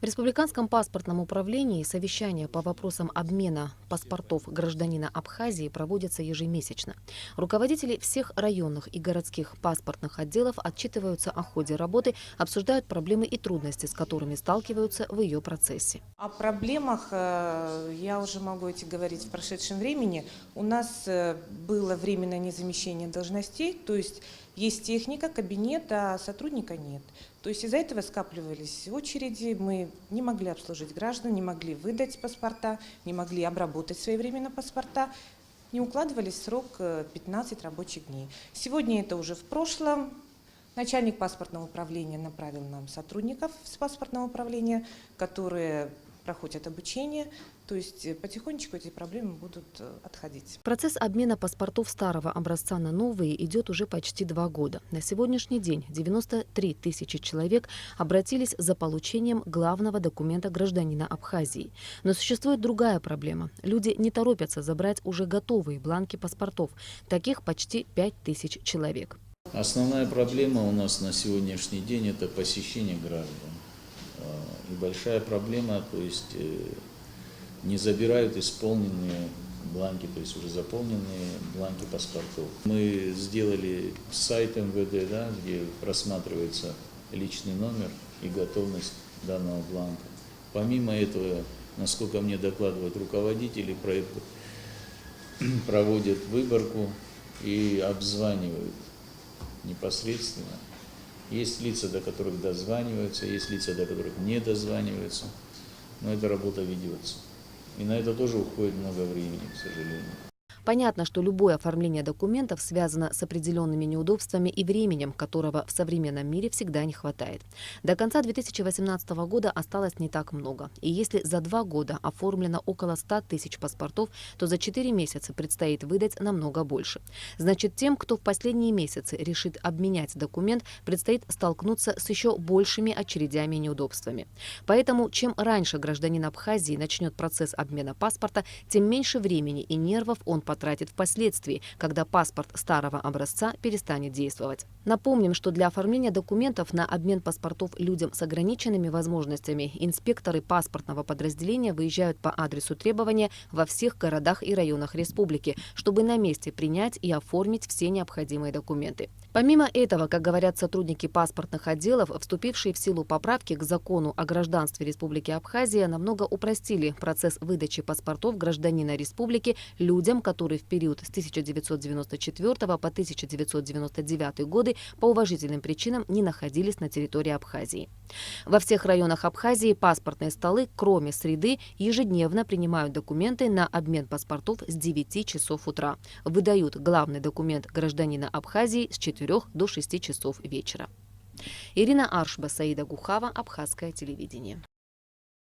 В Республиканском паспортном управлении совещания по вопросам обмена паспортов гражданина Абхазии проводятся ежемесячно. Руководители всех районных и городских паспортных отделов отчитываются о ходе работы, обсуждают проблемы и трудности, с которыми сталкиваются в ее процессе. О проблемах я уже могу говорить в прошедшем времени. У нас было временное незамещение должностей, то есть техника, кабинет, а сотрудника нет. То есть из-за этого скапливались очереди, мы не могли обслужить граждан, не могли выдать паспорта, не могли обработать своевременно паспорта, не укладывались в срок 15 рабочих дней. Сегодня это уже в прошлом. Начальник паспортного управления направил нам сотрудников с паспортного управления, которые проходят обучение, то есть потихонечку эти проблемы будут отходить. Процесс обмена паспортов старого образца на новые идет уже почти 2 года. На сегодняшний день 93 тысячи человек обратились за получением главного документа гражданина Абхазии. Но существует другая проблема. Люди не торопятся забрать уже готовые бланки паспортов. Таких почти 5 тысяч человек. Основная проблема у нас на сегодняшний день – это посещение граждан. И большая проблема, то есть не забирают исполненные бланки, то есть уже заполненные бланки паспортов. Мы сделали сайт МВД, да, где просматривается личный номер и готовность данного бланка. Помимо этого, насколько мне докладывают руководители, проводят выборку и обзванивают непосредственно. Есть лица, до которых дозваниваются, есть лица, до которых не дозваниваются, но эта работа ведется. И на это тоже уходит много времени, к сожалению. Понятно, что любое оформление документов связано с определенными неудобствами и временем, которого в современном мире всегда не хватает. До конца 2018 года осталось не так много. И если за 2 года оформлено около 100 тысяч паспортов, то за 4 месяца предстоит выдать намного больше. Значит, тем, кто в последние месяцы решит обменять документ, предстоит столкнуться с еще большими очередями и неудобствами. Поэтому, чем раньше гражданин Абхазии начнет процесс обмена паспорта, тем меньше времени и нервов он потратит впоследствии, когда паспорт старого образца перестанет действовать. Напомним, что для оформления документов на обмен паспортов людям с ограниченными возможностями инспекторы паспортного подразделения выезжают по адресу требования во всех городах и районах республики, чтобы на месте принять и оформить все необходимые документы. Помимо этого, как говорят сотрудники паспортных отделов, вступившие в силу поправки к закону о гражданстве Республики Абхазия намного упростили процесс выдачи паспортов гражданина республики людям, которые в период с 1994 по 1999 годы по уважительным причинам не находились на территории Абхазии. Во всех районах Абхазии паспортные столы, кроме среды, ежедневно принимают документы на обмен паспортов с 9 часов утра. Выдают главный документ гражданина Абхазии с 4 до 6 часов вечера. Ирина Аршба, Саида Гухава, Абхазское телевидение.